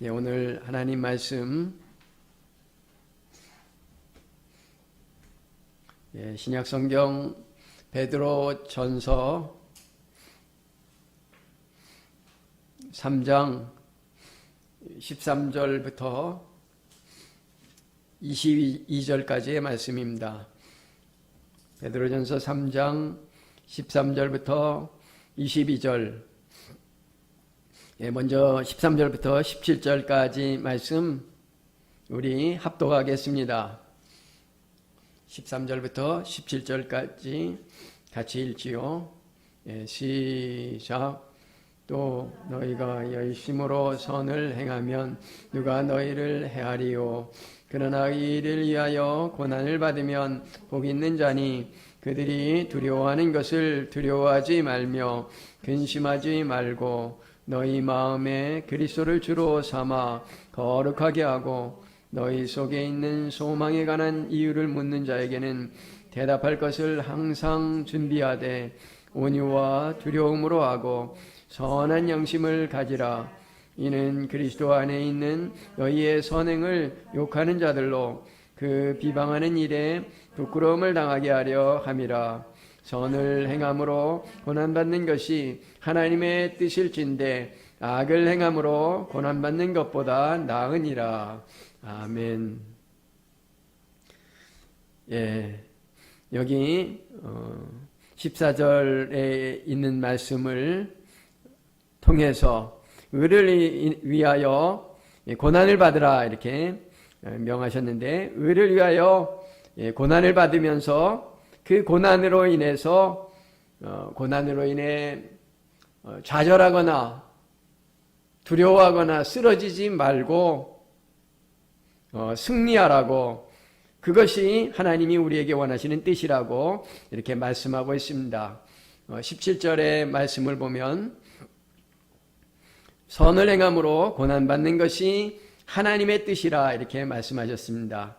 오늘 하나님 말씀 신약 성경 베드로 전서 3장 13절부터 22절까지의 말씀입니다. 베드로 전서 3장 13절부터 22절. 먼저 13절부터 17절까지 말씀 우리 합독하겠습니다. 13절부터 17절까지 같이 읽지요. 시작. 또 너희가 열심으로 선을 행하면 누가 너희를 해하리요. 그러나 이 일을 위하여 고난을 받으면 복 있는 자니 그들이 두려워하는 것을 두려워하지 말며 근심하지 말고 너희 마음에 그리스도를 주로 삼아 거룩하게 하고 너희 속에 있는 소망에 관한 이유를 묻는 자에게는 대답할 것을 항상 준비하되 온유와 두려움으로 하고 선한 영심을 가지라. 이는 그리스도 안에 있는 너희의 선행을 욕하는 자들로 그 비방하는 일에 부끄러움을 당하게 하려 함이라. 선을 행함으로 고난받는 것이 하나님의 뜻일진데 악을 행함으로 고난받는 것보다 나으니라. 아멘. 여기 14절에 있는 말씀을 통해서 의를 위하여 고난을 받으라 이렇게 명하셨는데, 의를 위하여 고난을 받으면서 그 고난으로 인해 좌절하거나 두려워하거나 쓰러지지 말고 승리하라고, 그것이 하나님이 우리에게 원하시는 뜻이라고 이렇게 말씀하고 있습니다. 17절의 말씀을 보면 선을 행함으로 고난받는 것이 하나님의 뜻이라 이렇게 말씀하셨습니다.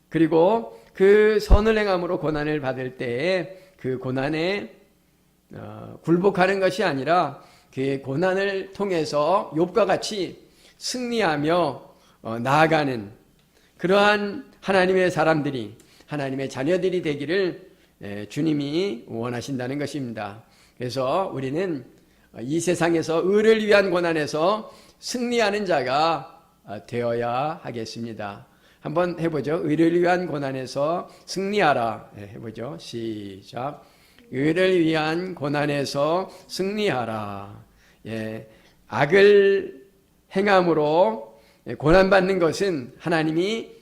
그리고 그 선을 행함으로 고난을 받을 때에 그 고난에 굴복하는 것이 아니라 그 고난을 통해서 욥과 같이 승리하며 나아가는 그러한 하나님의 사람들이, 하나님의 자녀들이 되기를 주님이 원하신다는 것입니다. 그래서 우리는 이 세상에서 의를 위한 고난에서 승리하는 자가 되어야 하겠습니다. 한번 해보죠. 의를 위한 고난에서 승리하라. 해보죠. 시작. 의를 위한 고난에서 승리하라. 악을 행함으로 고난받는 것은 하나님이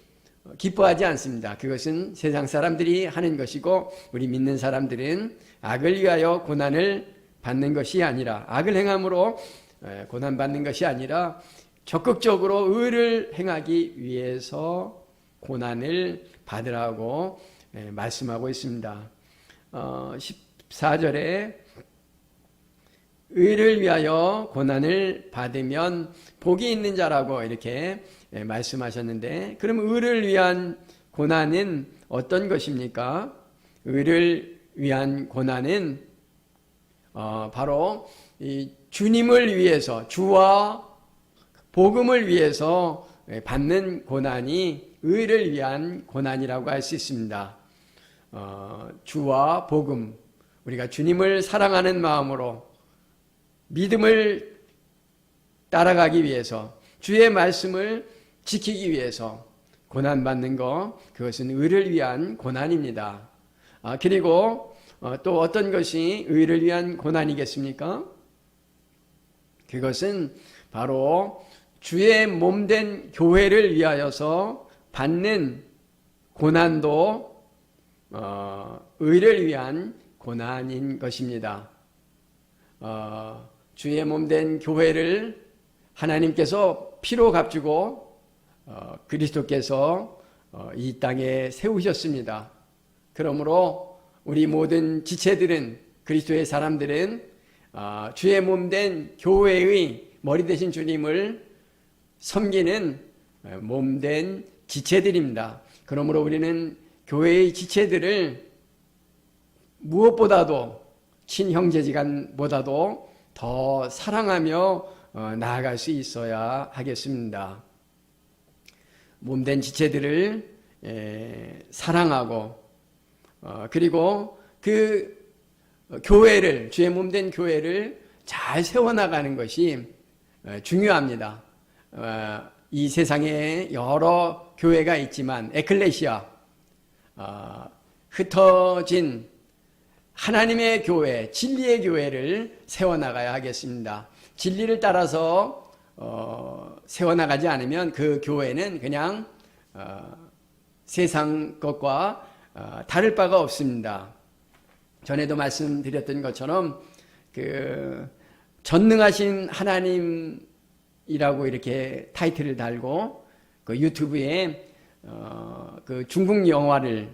기뻐하지 않습니다. 그것은 세상 사람들이 하는 것이고, 우리 믿는 사람들은 악을 위하여 고난을 받는 것이 아니라, 악을 행함으로 고난받는 것이 아니라 적극적으로 의를 행하기 위해서 고난을 받으라고 말씀하고 있습니다. 14절에 의를 위하여 고난을 받으면 복이 있는 자라고 이렇게 말씀하셨는데, 그럼 의를 위한 고난은 어떤 것입니까? 의를 위한 고난은 바로 이 주님을 위해서, 주와 복음을 위해서 받는 고난이 의를 위한 고난이라고 할 수 있습니다. 주와 복음, 우리가 주님을 사랑하는 마음으로 믿음을 따라가기 위해서, 주의 말씀을 지키기 위해서 고난받는 것, 그것은 의를 위한 고난입니다. 그리고 또 어떤 것이 의를 위한 고난이겠습니까? 그것은 바로 주의 몸된 교회를 위하여서 받는 고난도 의를 위한 고난인 것입니다. 주의 몸된 교회를 하나님께서 피로 값주고 그리스도께서 이 땅에 세우셨습니다. 그러므로 우리 모든 지체들은, 그리스도의 사람들은 주의 몸된 교회의 머리 되신 주님을 섬기는 몸된 지체들입니다. 그러므로 우리는 교회의 지체들을 무엇보다도, 친형제지간보다도 더 사랑하며 나아갈 수 있어야 하겠습니다. 몸된 지체들을 사랑하고 그리고 그 교회를, 주의 몸된 교회를 잘 세워나가는 것이 중요합니다. 이 세상에 여러 교회가 있지만 에클레시아, 흩어진 하나님의 교회, 진리의 교회를 세워나가야 하겠습니다. 진리를 따라서 세워나가지 않으면 그 교회는 그냥 세상 것과 다를 바가 없습니다. 전에도 말씀드렸던 것처럼 그 전능하신 하나님이라고 이렇게 타이틀을 달고 그 유튜브에 그 중국 영화를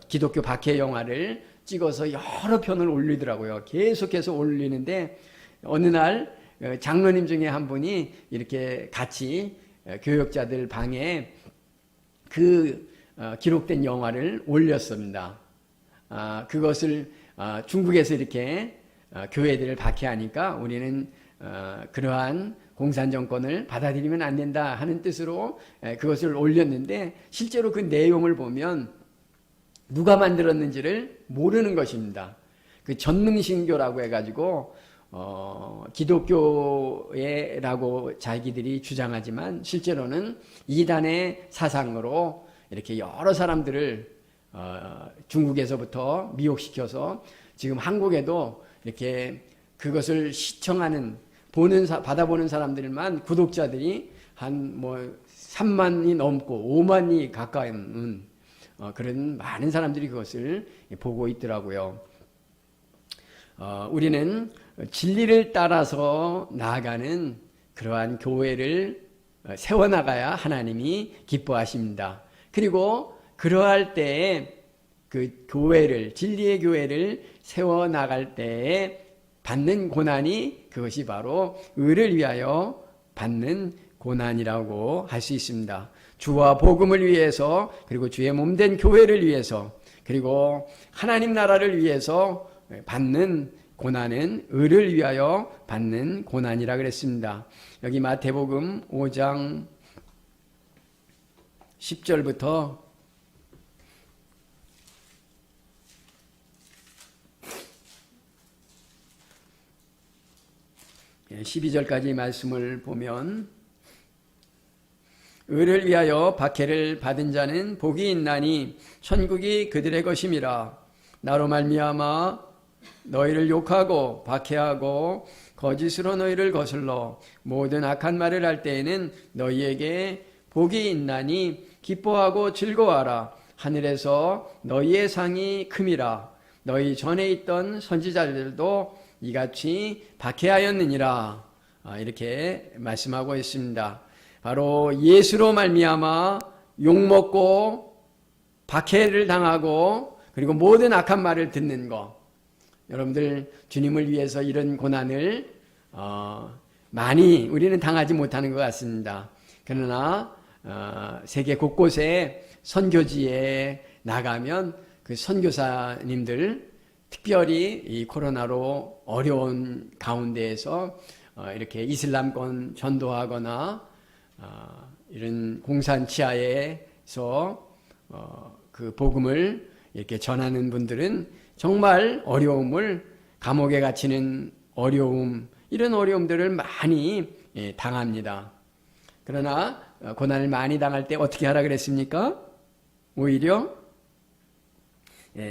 기독교 박해 영화를 찍어서 여러 편을 올리더라고요. 계속해서 올리는데 어느 날 장로님 중에 한 분이 이렇게 같이 교역자들 방에 그 기록된 영화를 올렸습니다. 그것을 중국에서 이렇게 교회들을 박해하니까 우리는 그러한 공산정권을 받아들이면 안 된다 하는 뜻으로 그것을 올렸는데 실제로 그 내용을 보면 누가 만들었는지를 모르는 것입니다. 그 전능신교라고 해가지고 기독교라고 자기들이 주장하지만 실제로는 이단의 사상으로 이렇게 여러 사람들을 중국에서부터 미혹시켜서 지금 한국에도 이렇게 그것을 시청하는 받아보는 사람들만 구독자들이 한 3만이 넘고 5만이 가까운 그런 많은 사람들이 그것을 보고 있더라고요. 우리는 진리를 따라서 나아가는 그러한 교회를 세워나가야 하나님이 기뻐하십니다. 그리고 그러할 때에 그 교회를, 진리의 교회를 세워나갈 때에 받는 고난이 그것이 바로 의를 위하여 받는 고난이라고 할 수 있습니다. 주와 복음을 위해서, 그리고 주의 몸된 교회를 위해서, 그리고 하나님 나라를 위해서 받는 고난은 의를 위하여 받는 고난이라 그랬습니다. 여기 마태복음 5장 10절부터 12절까지 말씀을 보면 의를 위하여 박해를 받은 자는 복이 있나니 천국이 그들의 것임이라. 나로 말미암아 너희를 욕하고 박해하고 거짓으로 너희를 거슬러 모든 악한 말을 할 때에는 너희에게 복이 있나니 기뻐하고 즐거워하라. 하늘에서 너희의 상이 큼이라. 너희 전에 있던 선지자들도 이같이 박해하였느니라. 이렇게 말씀하고 있습니다. 바로 예수로 말미암아 욕먹고 박해를 당하고 그리고 모든 악한 말을 듣는 것. 여러분들 주님을 위해서 이런 고난을 많이 우리는 당하지 못하는 것 같습니다. 그러나 세계 곳곳에 선교지에 나가면 그 선교사님들 특별히 이 코로나로 어려운 가운데에서 이렇게 이슬람권 전도하거나 이런 공산 치하에서 그 복음을 이렇게 전하는 분들은 정말 어려움을, 감옥에 갇히는 어려움, 이런 어려움들을 많이 당합니다. 그러나 고난을 많이 당할 때 어떻게 하라 그랬습니까? 오히려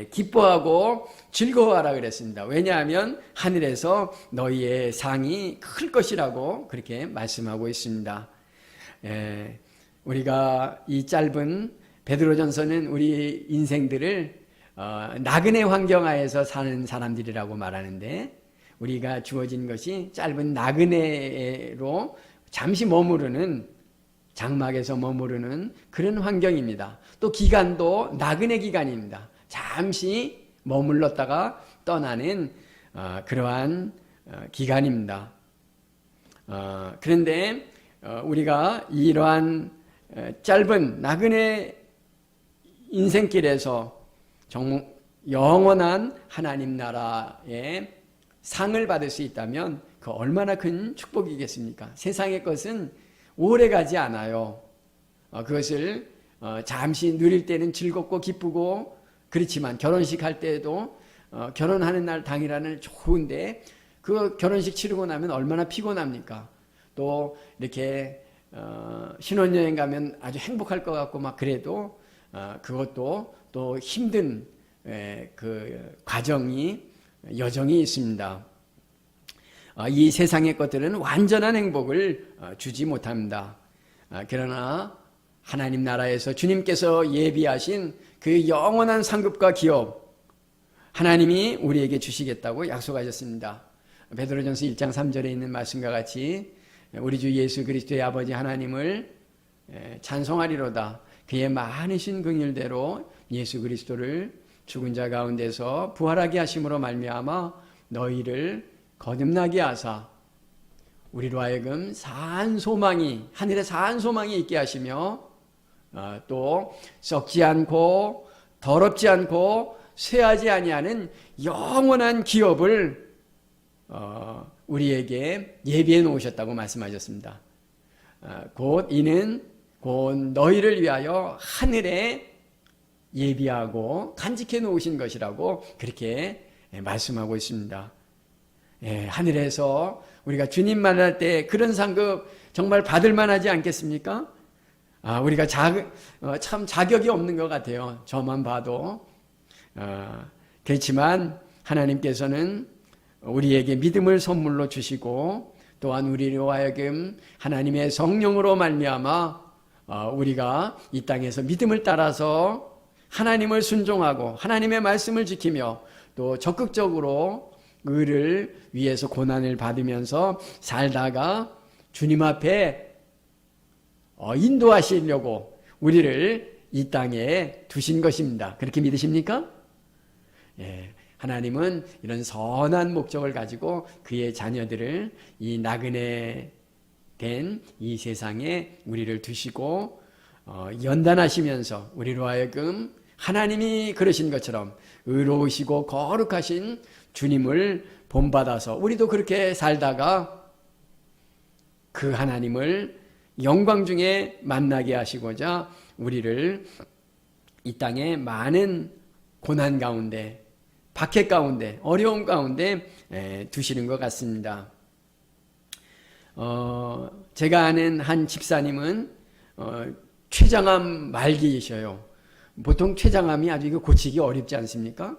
기뻐하고 즐거워하라 그랬습니다. 왜냐하면 하늘에서 너희의 상이 클 것이라고 그렇게 말씀하고 있습니다. 우리가 이 짧은 베드로전서는 우리 인생들을 나그네 환경 하에서 사는 사람들이라고 말하는데 우리가 주어진 것이 짧은 나그네로 잠시 머무르는, 장막에서 머무르는 그런 환경입니다. 또 기간도 나그네 기간입니다. 잠시 머물렀다가 떠나는 그러한 기간입니다. 그런데 우리가 이러한 짧은 나그네 인생길에서 영원한 하나님 나라의 상을 받을 수 있다면 그 얼마나 큰 축복이겠습니까? 세상의 것은 오래 가지 않아요. 그것을 잠시 누릴 때는 즐겁고 기쁘고 그렇지만 결혼식 할 때에도 결혼하는 날 당일에는 좋은데 그 결혼식 치르고 나면 얼마나 피곤합니까? 또 이렇게 신혼여행 가면 아주 행복할 것 같고 막 그래도 그것도 또 힘든 그 과정이 여정이 있습니다. 이 세상의 것들은 완전한 행복을 주지 못합니다. 그러나 하나님 나라에서 주님께서 예비하신 그 영원한 상급과 기업 하나님이 우리에게 주시겠다고 약속하셨습니다. 베드로전서 1장 3절에 있는 말씀과 같이 우리 주 예수 그리스도의 아버지 하나님을 찬송하리로다. 그의 많으신 긍휼대로 예수 그리스도를 죽은 자 가운데서 부활하게 하심으로 말미암아 너희를 거듭나게 하사 우리로 하여금 사한 소망이 하늘에 사한 소망이 있게 하시며 또 썩지 않고 더럽지 않고 쇠하지 아니하는 영원한 기업을 우리에게 예비해 놓으셨다고 말씀하셨습니다. 이는 곧 너희를 위하여 하늘에 예비하고 간직해 놓으신 것이라고 그렇게 말씀하고 있습니다. 하늘에서 우리가 주님 만날 때 그런 상급 정말 받을 만하지 않겠습니까? 우리가 참 자격이 없는 것 같아요. 저만 봐도. 그렇지만 하나님께서는 우리에게 믿음을 선물로 주시고 또한 우리로 하여금 하나님의 성령으로 말미암아 우리가 이 땅에서 믿음을 따라서 하나님을 순종하고 하나님의 말씀을 지키며 또 적극적으로 의를 위해서 고난을 받으면서 살다가 주님 앞에 인도하시려고 우리를 이 땅에 두신 것입니다. 그렇게 믿으십니까? 하나님은 이런 선한 목적을 가지고 그의 자녀들을 이 나그네 된 이 세상에 우리를 두시고 연단하시면서 우리로 하여금 하나님이 그러신 것처럼 의로우시고 거룩하신 주님을 본받아서 우리도 그렇게 살다가 그 하나님을 영광 중에 만나게 하시고자 우리를 이 땅에 많은 고난 가운데 박해 가운데 어려움 가운데 두시는 것 같습니다. 제가 아는 한 집사님은 췌장암 말기이셔요. 보통 췌장암이 아주 이거 고치기 어렵지 않습니까?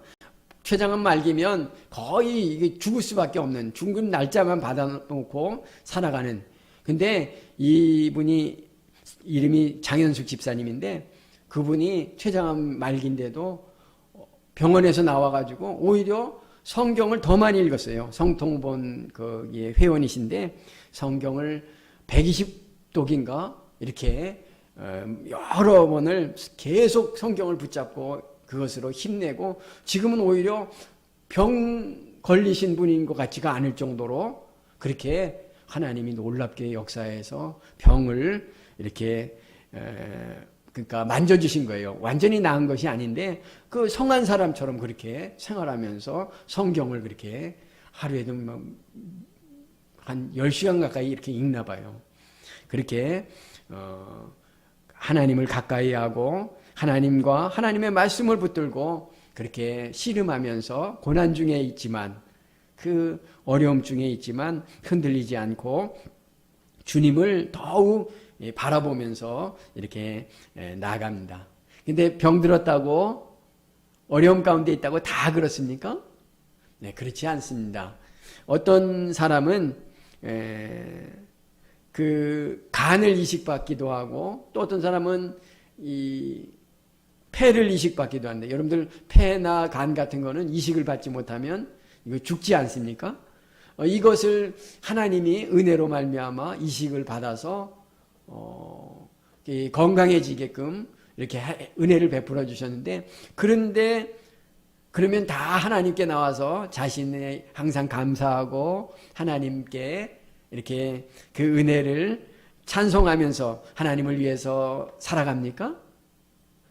췌장암 말기면 거의 이게 죽을 수밖에 없는 죽은 날짜만 받아놓고 살아가는. 근데 이분이 이름이 장현숙 집사님인데 그분이 췌장암 말기인데도 병원에서 나와가지고 오히려 성경을 더 많이 읽었어요. 성통본 거기에 회원이신데 성경을 120독인가 이렇게 여러 번을 계속 성경을 붙잡고 그것으로 힘내고 지금은 오히려 병 걸리신 분인 것 같지가 않을 정도로 그렇게 하나님이 놀랍게 역사해서 병을 이렇게 그러니까 만져주신 거예요. 완전히 나은 것이 아닌데 그 성한 사람처럼 그렇게 생활하면서 성경을 그렇게 하루에도 한 10시간 가까이 이렇게 읽나 봐요. 그렇게 하나님을 가까이 하고 하나님과 하나님의 말씀을 붙들고 그렇게 씨름하면서 고난 중에 있지만 그 어려움 중에 있지만 흔들리지 않고 주님을 더욱 바라보면서 이렇게 나아갑니다. 근데 병들었다고 어려움 가운데 있다고 다 그렇습니까? 네, 그렇지 않습니다. 어떤 사람은 그 간을 이식받기도 하고 또 어떤 사람은 이 폐를 이식받기도 하는데 여러분들 폐나 간 같은 거는 이식을 받지 못하면 이거 죽지 않습니까? 이것을 하나님이 은혜로 말미암아 이식을 받아서 건강해지게끔 이렇게 은혜를 베풀어 주셨는데 그런데 그러면 다 하나님께 나와서 자신의 항상 감사하고 하나님께 이렇게 그 은혜를 찬송하면서 하나님을 위해서 살아갑니까?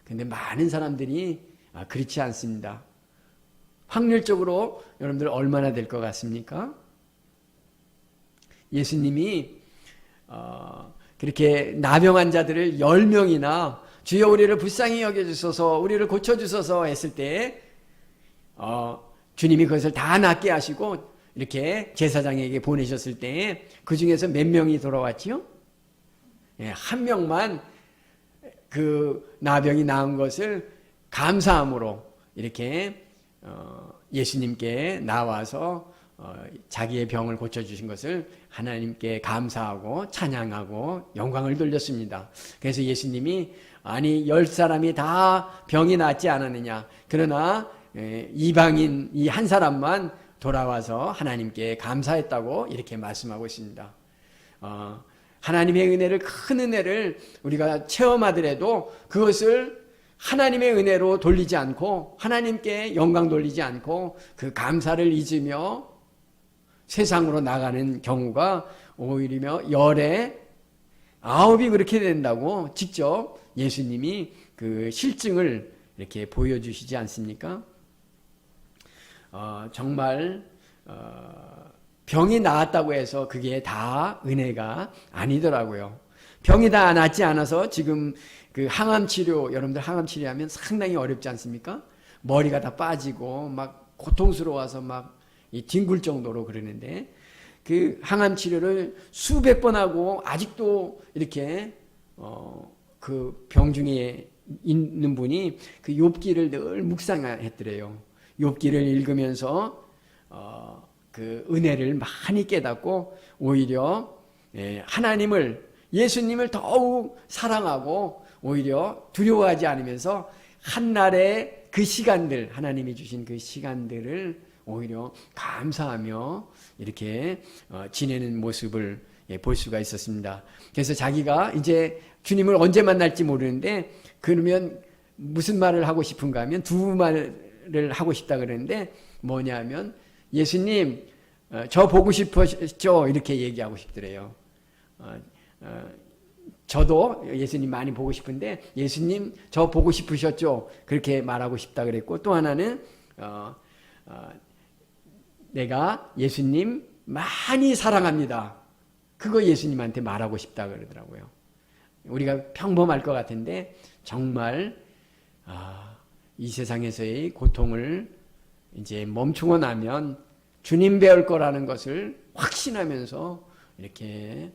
근데 많은 사람들이 그렇지 않습니다. 확률적으로 여러분들 얼마나 될 것 같습니까? 예수님이 그렇게 나병 환자들을 10명이나 주여 우리를 불쌍히 여겨주소서 우리를 고쳐주소서 했을 때 주님이 그것을 다 낫게 하시고 이렇게 제사장에게 보내셨을 때 그 중에서 몇 명이 돌아왔지요? 한 명만 그 나병이 나은 것을 감사함으로 이렇게 예수님께 나와서 자기의 병을 고쳐주신 것을 하나님께 감사하고 찬양하고 영광을 돌렸습니다. 그래서 예수님이 아니 10사람이 다 병이 낫지 않았느냐 그러나 이방인 이 한 사람만 돌아와서 하나님께 감사했다고 이렇게 말씀하고 있습니다. 하나님의 은혜를 큰 은혜를 우리가 체험하더라도 그것을 하나님의 은혜로 돌리지 않고 하나님께 영광 돌리지 않고 그 감사를 잊으며 세상으로 나가는 경우가 오히려 열에 9이 그렇게 된다고 직접 예수님이 그 실증을 이렇게 보여주시지 않습니까? 정말 병이 나았다고 해서 그게 다 은혜가 아니더라고요. 병이 다 낫지 않아서 지금 그 항암 치료, 여러분들 항암 치료하면 상당히 어렵지 않습니까? 머리가 다 빠지고 막 고통스러워서 막 뒹굴 정도로 그러는데 그 항암 치료를 수백 번 하고 아직도 이렇게 그 병 중에 있는 분이 그 욥기를 늘 묵상했더래요. 욥기를 읽으면서 그 은혜를 많이 깨닫고 오히려 하나님을 예수님을 더욱 사랑하고 오히려 두려워하지 않으면서 한날의 그 시간들 하나님이 주신 그 시간들을 오히려 감사하며 이렇게 지내는 모습을 볼 수가 있었습니다. 그래서 자기가 이제 주님을 언제 만날지 모르는데 그러면 무슨 말을 하고 싶은가 하면 두 말을 하고 싶다 그러는데 뭐냐면 예수님 저 보고 싶었죠 이렇게 얘기하고 싶더래요. 저도 예수님 많이 보고 싶은데 예수님 저 보고 싶으셨죠 그렇게 말하고 싶다 그랬고 또 하나는 내가 예수님 많이 사랑합니다. 그거 예수님한테 말하고 싶다 그러더라고요. 우리가 평범할 것 같은데 정말 이 세상에서의 고통을 이제 멈추고 나면 주님 배울 거라는 것을 확신하면서 이렇게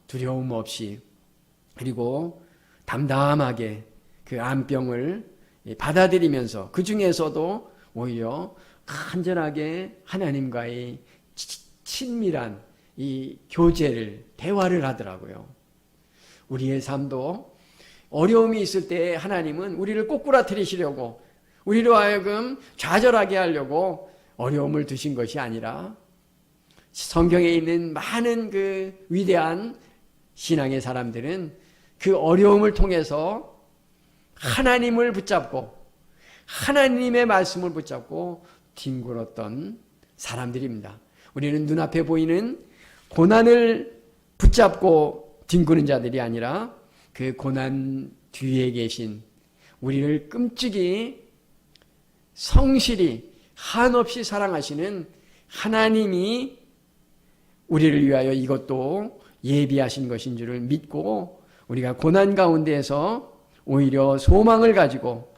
두려움 없이 그리고 담담하게 그 암병을 받아들이면서 그 중에서도 오히려 간절하게 하나님과의 친밀한 이 교제를 대화를 하더라고요. 우리의 삶도 어려움이 있을 때 하나님은 우리를 꼬꾸라뜨리시려고 우리로 하여금 좌절하게 하려고 어려움을 두신 것이 아니라 성경에 있는 많은 그 위대한 신앙의 사람들은 그 어려움을 통해서 하나님을 붙잡고 하나님의 말씀을 붙잡고 뒹굴었던 사람들입니다. 우리는 눈앞에 보이는 고난을 붙잡고 뒹구는 자들이 아니라 그 고난 뒤에 계신 우리를 끔찍이 성실히 한없이 사랑하시는 하나님이 우리를 위하여 이것도 예비하신 것인 줄을 믿고 우리가 고난 가운데에서 오히려 소망을 가지고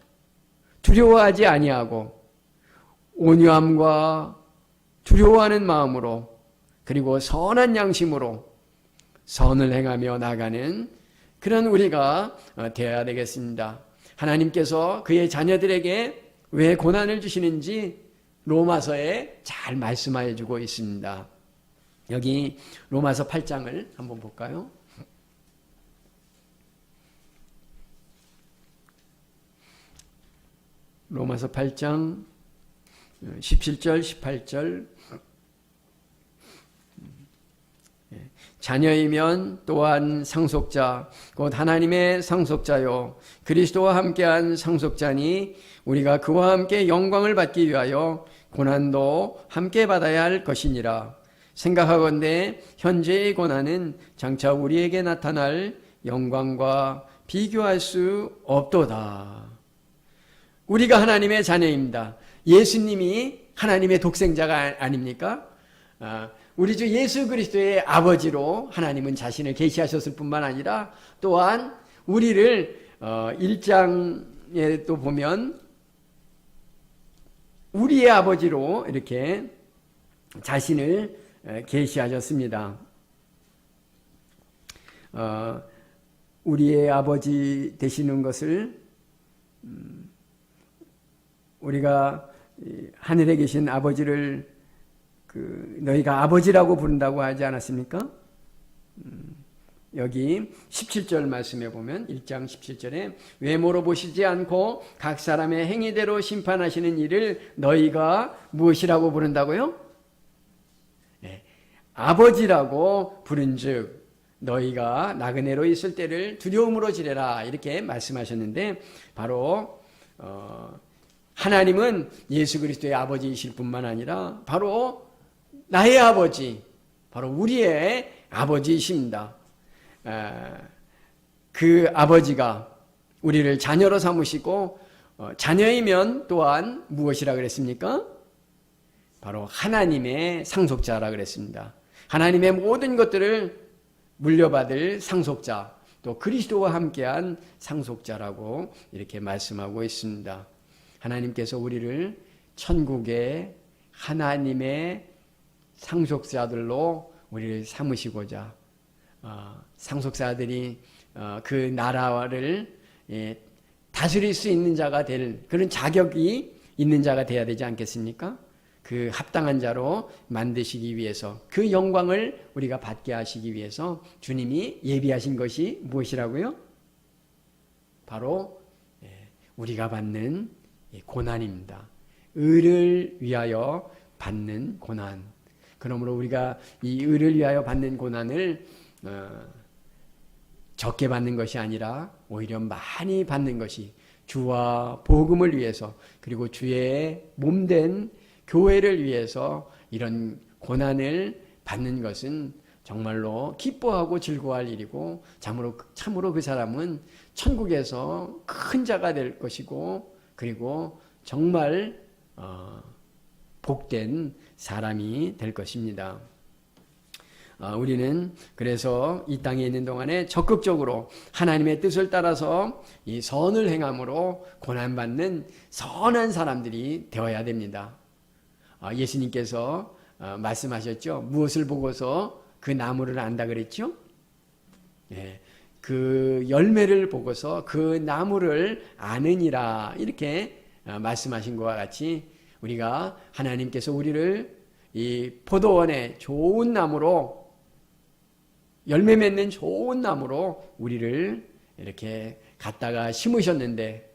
두려워하지 아니하고 온유함과 두려워하는 마음으로 그리고 선한 양심으로 선을 행하며 나가는 그런 우리가 되어야 되겠습니다. 하나님께서 그의 자녀들에게 왜 고난을 주시는지 로마서에 잘 말씀하여 주고 있습니다. 여기 로마서 8장을 한번 볼까요? 로마서 8장 17절 18절 자녀이면 또한 상속자 곧 하나님의 상속자요 그리스도와 함께한 상속자니 우리가 그와 함께 영광을 받기 위하여 고난도 함께 받아야 할 것이니라. 생각하건대 현재의 고난은 장차 우리에게 나타날 영광과 비교할 수 없도다. 우리가 하나님의 자녀입니다. 예수님이 하나님의 독생자가 아닙니까? 우리 주 예수 그리스도의 아버지로 하나님은 자신을 계시하셨을 뿐만 아니라 또한 우리를 1장에 또 보면 우리의 아버지로 이렇게 자신을 계시하셨습니다. 우리의 아버지 되시는 것을 우리가 하늘에 계신 아버지를 너희가 아버지라고 부른다고 하지 않았습니까? 여기 17절 말씀에 보면 1장 17절에 외모로 보시지 않고 각 사람의 행위대로 심판하시는 이를 너희가 무엇이라고 부른다고요? 네, 아버지라고 부른즉 너희가 나그네로 있을 때를 두려움으로 지내라 이렇게 말씀하셨는데 바로 하나님은 예수 그리스도의 아버지이실 뿐만 아니라 바로 나의 아버지, 바로 우리의 아버지이십니다. 그 아버지가 우리를 자녀로 삼으시고 자녀이면 또한 무엇이라 그랬습니까? 바로 하나님의 상속자라 그랬습니다. 하나님의 모든 것들을 물려받을 상속자, 또 그리스도와 함께한 상속자라고 이렇게 말씀하고 있습니다. 하나님께서 우리를 천국의 하나님의 상속자들로 우리를 삼으시고자 상속자들이 그 나라를 다스릴 수 있는 자가 될 그런 자격이 있는 자가 되어야 되지 않겠습니까? 그 합당한 자로 만드시기 위해서 그 영광을 우리가 받게 하시기 위해서 주님이 예비하신 것이 무엇이라고요? 바로 우리가 받는 고난입니다. 의를 위하여 받는 고난. 그러므로 우리가 이 의를 위하여 받는 고난을 적게 받는 것이 아니라 오히려 많이 받는 것이 주와 복음을 위해서 그리고 주의 몸된 교회를 위해서 이런 고난을 받는 것은 정말로 기뻐하고 즐거워할 일이고 참으로 그 사람은 천국에서 큰 자가 될 것이고 그리고 정말 복된 사람이 될 것입니다. 우리는 그래서 이 땅에 있는 동안에 적극적으로 하나님의 뜻을 따라서 이 선을 행함으로 고난받는 선한 사람들이 되어야 됩니다. 예수님께서 말씀하셨죠. 무엇을 보고서 그 나무를 안다 그랬죠? 그 열매를 보고서 그 나무를 아느니라 이렇게 말씀하신 것과 같이 우리가 하나님께서 우리를 이 포도원의 좋은 나무로 열매 맺는 좋은 나무로 우리를 이렇게 갖다가 심으셨는데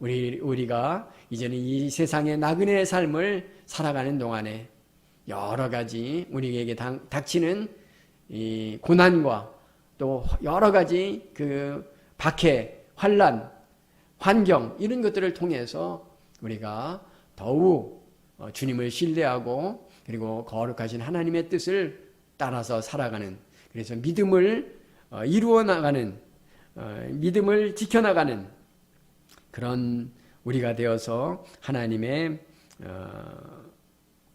우리가 이제는 이 세상의 나그네의 삶을 살아가는 동안에 여러 가지 우리에게 닥치는 이 고난과 또 여러 가지 그 박해, 환난, 환경 이런 것들을 통해서 우리가 더욱 주님을 신뢰하고 그리고 거룩하신 하나님의 뜻을 따라서 살아가는 그래서 믿음을 이루어 나가는 믿음을 지켜나가는 그런 우리가 되어서 하나님의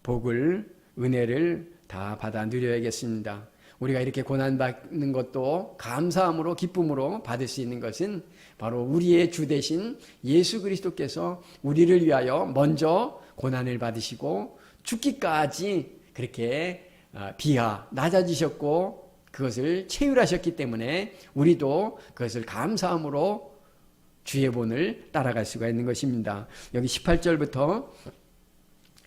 복을 은혜를 다 받아 누려야겠습니다. 우리가 이렇게 고난받는 것도 감사함으로 기쁨으로 받을 수 있는 것은 바로 우리의 주 되신 예수 그리스도께서 우리를 위하여 먼저 고난을 받으시고 죽기까지 그렇게 비하 낮아지셨고 그것을 체휼하셨기 때문에 우리도 그것을 감사함으로 주의 본을 따라갈 수가 있는 것입니다. 여기 18절부터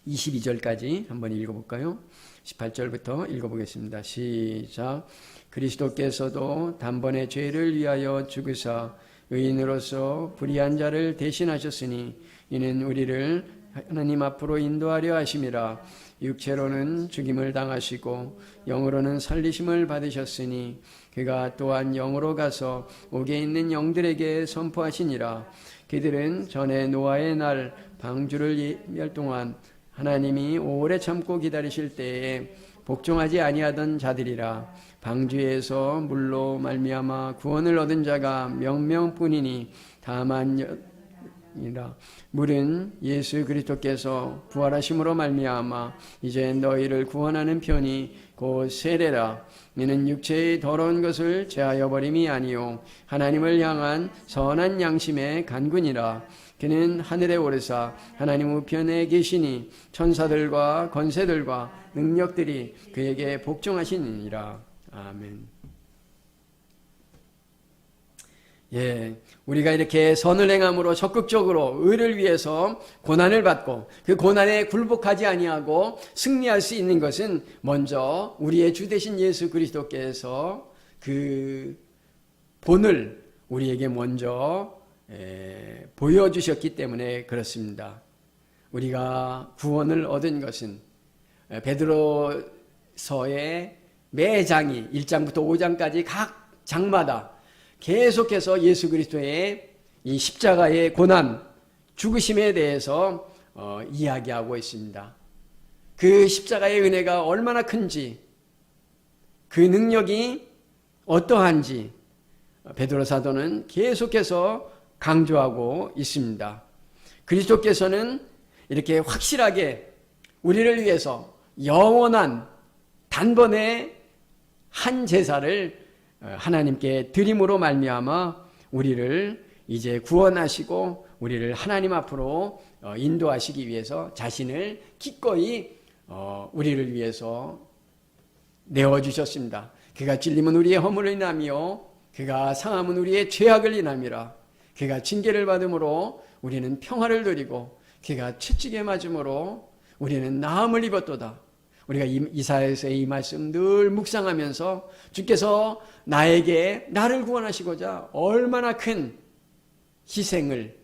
22절까지 한번 읽어볼까요? 18절부터 읽어보겠습니다. 시작. 그리스도께서도 단번에 죄를 위하여 죽으사 의인으로서 불의한 자를 대신하셨으니 이는 우리를 하나님 앞으로 인도하려 하심이라. 육체로는 죽임을 당하시고 영으로는 살리심을 받으셨으니 그가 또한 영으로 가서 옥에 있는 영들에게 선포하시니라. 그들은 전에 노아의 날 방주를 예멸 동안 하나님이 오래 참고 기다리실 때에 복종하지 아니하던 자들이라. 방주에서 물로 말미암아 구원을 얻은 자가 명명뿐이니 다만 물은 예수 그리스도께서 부활하심으로 말미암아 이제 너희를 구원하는 편이 곧 세례라. 이는 육체의 더러운 것을 제하여 버림이 아니요 하나님을 향한 선한 양심의 간군이라. 그는 하늘에 오르사 하나님 우편에 계시니 천사들과 권세들과 능력들이 그에게 복종하시니라. 아멘. 예, 우리가 이렇게 선을 행함으로 적극적으로 의를 위해서 고난을 받고 그 고난에 굴복하지 아니하고 승리할 수 있는 것은 먼저 우리의 주 되신 예수 그리스도께서 그 본을 우리에게 먼저 보여주셨기 때문에 그렇습니다. 우리가 구원을 얻은 것은 베드로서의 매 장이 1장부터 5장까지 각 장마다 계속해서 예수 그리스도의 이 십자가의 고난, 죽으심에 대해서 이야기하고 있습니다. 그 십자가의 은혜가 얼마나 큰지, 그 능력이 어떠한지 베드로 사도는 계속해서 강조하고 있습니다. 그리스도께서는 이렇게 확실하게 우리를 위해서 영원한 단번에 한 제사를 하나님께 드림으로 말미암아 우리를 이제 구원하시고 우리를 하나님 앞으로 인도하시기 위해서 자신을 기꺼이 우리를 위해서 내어주셨습니다. 그가 찔림은 우리의 허물을 인하며 그가 상함은 우리의 죄악을 인함이라. 그가 징계를 받음으로 우리는 평화를 누리고 그가 채찍에 맞음으로 우리는 나음을 입었도다. 우리가 이사야서의 이 말씀 늘 묵상하면서 주께서 나를 구원하시고자 얼마나 큰 희생을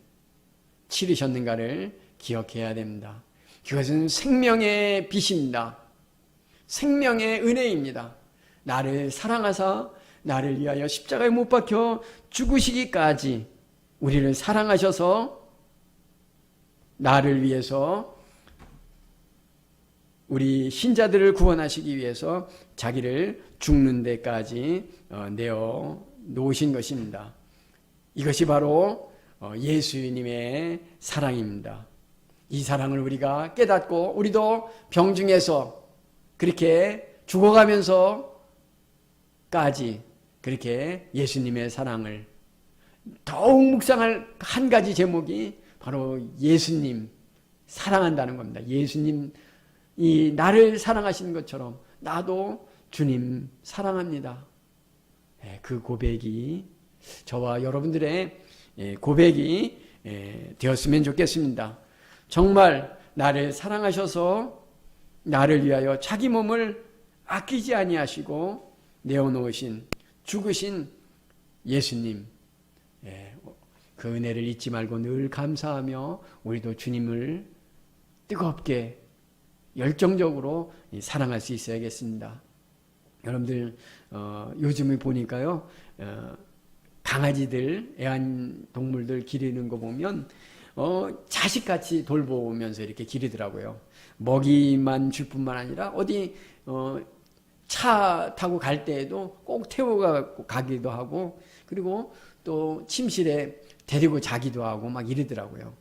치르셨는가를 기억해야 됩니다. 그것은 생명의 빛입니다. 생명의 은혜입니다. 나를 사랑하사 나를 위하여 십자가에 못 박혀 죽으시기까지 우리를 사랑하셔서 나를 위해서 우리 신자들을 구원하시기 위해서 자기를 죽는 데까지 내어 놓으신 것입니다. 이것이 바로 예수님의 사랑입니다. 이 사랑을 우리가 깨닫고 우리도 병중에서 그렇게 죽어가면서까지 그렇게 예수님의 사랑을 더욱 묵상할 한 가지 제목이 바로 예수님 사랑한다는 겁니다. 예수님 이 나를 사랑하시는 것처럼 나도 주님 사랑합니다. 그 고백이 저와 여러분들의 고백이 되었으면 좋겠습니다. 정말 나를 사랑하셔서 나를 위하여 자기 몸을 아끼지 아니하시고 내어놓으신 죽으신 예수님, 그 은혜를 잊지 말고 늘 감사하며 우리도 주님을 뜨겁게 열정적으로 사랑할 수 있어야겠습니다. 여러분들 요즘에 보니까요, 강아지들, 애완동물들 기르는 거 보면 자식같이 돌보면서 이렇게 기르더라고요. 먹이만 줄 뿐만 아니라 어디 차 타고 갈 때에도 꼭 태우고 가기도 하고, 그리고 또 침실에 데리고 자기도 하고 막 이러더라고요.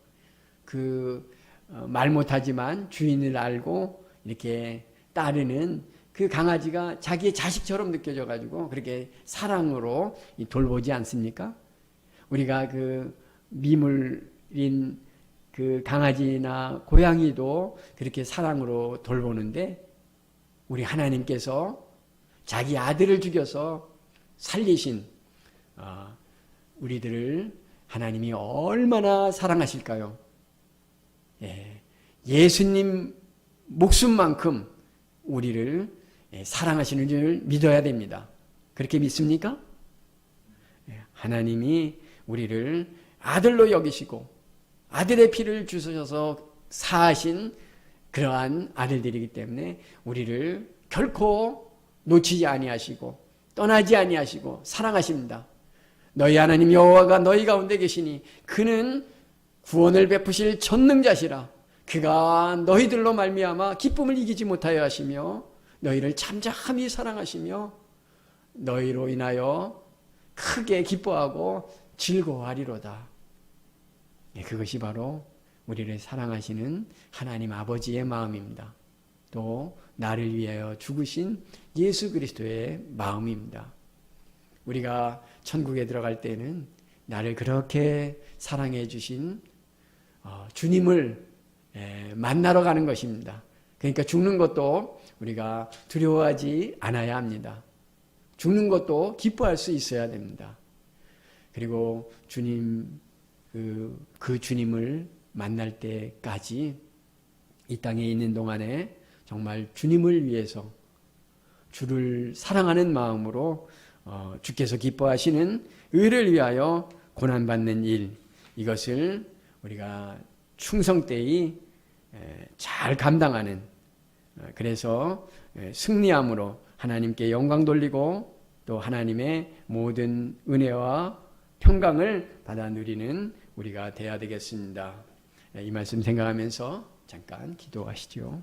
말 못하지만 주인을 알고 이렇게 따르는 그 강아지가 자기의 자식처럼 느껴져가지고 그렇게 사랑으로 돌보지 않습니까? 우리가 그 미물인 그 강아지나 고양이도 그렇게 사랑으로 돌보는데 우리 하나님께서 자기 아들을 죽여서 살리신 우리들을 하나님이 얼마나 사랑하실까요? 예수님 목숨만큼 우리를 사랑하시는 줄 믿어야 됩니다. 그렇게 믿습니까? 하나님이 우리를 아들로 여기시고 아들의 피를 주셔서 사하신 그러한 아들들이기 때문에 우리를 결코 놓치지 아니하시고 떠나지 아니하시고 사랑하십니다. 너희 하나님 여호와가 너희 가운데 계시니 그는 구원을 베푸실 전능자시라. 그가 너희들로 말미암아 기쁨을 이기지 못하여 하시며 너희를 잠잠히 사랑하시며 너희로 인하여 크게 기뻐하고 즐거워하리로다. 그것이 바로 우리를 사랑하시는 하나님 아버지의 마음입니다. 또 나를 위하여 죽으신 예수 그리스도의 마음입니다. 우리가 천국에 들어갈 때는 나를 그렇게 사랑해 주신 주님을 만나러 가는 것입니다. 그러니까 죽는 것도 우리가 두려워하지 않아야 합니다. 죽는 것도 기뻐할 수 있어야 됩니다. 그리고 주님, 그 주님을 만날 때까지 이 땅에 있는 동안에 정말 주님을 위해서 주를 사랑하는 마음으로 주께서 기뻐하시는 의를 위하여 고난받는 일, 이것을 우리가 충성되이 잘 감당하는, 그래서 승리함으로 하나님께 영광 돌리고 또 하나님의 모든 은혜와 평강을 받아 누리는 우리가 되어야 되겠습니다. 이 말씀 생각하면서 잠깐 기도하시죠.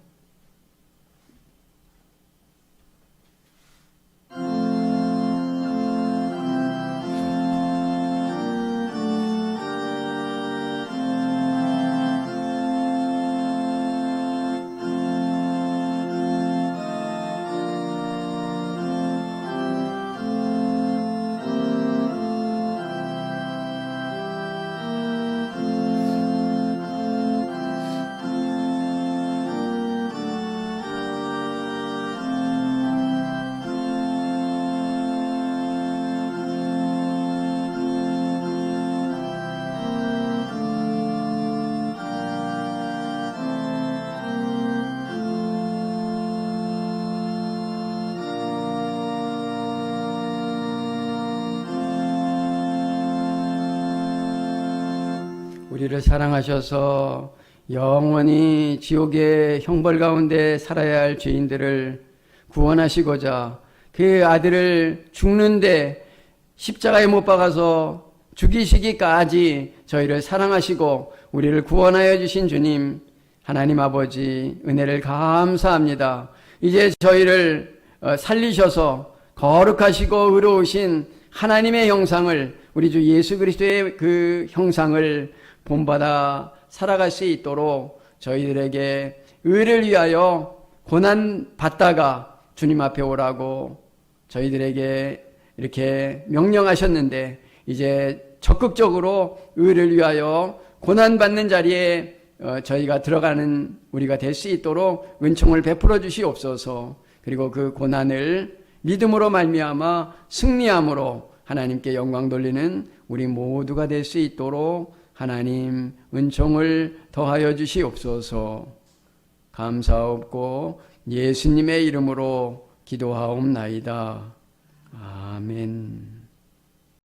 우리를 사랑하셔서 영원히 지옥의 형벌 가운데 살아야 할 죄인들을 구원하시고자 그 아들을 죽는데 십자가에 못 박아서 죽이시기까지 저희를 사랑하시고 우리를 구원하여 주신 주님, 하나님 아버지 은혜를 감사합니다. 이제 저희를 살리셔서 거룩하시고 의로우신 하나님의 형상을, 우리 주 예수 그리스도의 그 형상을 본받아 살아갈 수 있도록 저희들에게 의를 위하여 고난 받다가 주님 앞에 오라고 저희들에게 이렇게 명령하셨는데, 이제 적극적으로 의를 위하여 고난 받는 자리에 저희가 들어가는 우리가 될 수 있도록 은총을 베풀어 주시옵소서. 그리고 그 고난을 믿음으로 말미암아 승리함으로 하나님께 영광 돌리는 우리 모두가 될 수 있도록 하나님 은총을 더하여 주시옵소서. 감사옵고 예수님의 이름으로 기도하옵나이다. 아멘.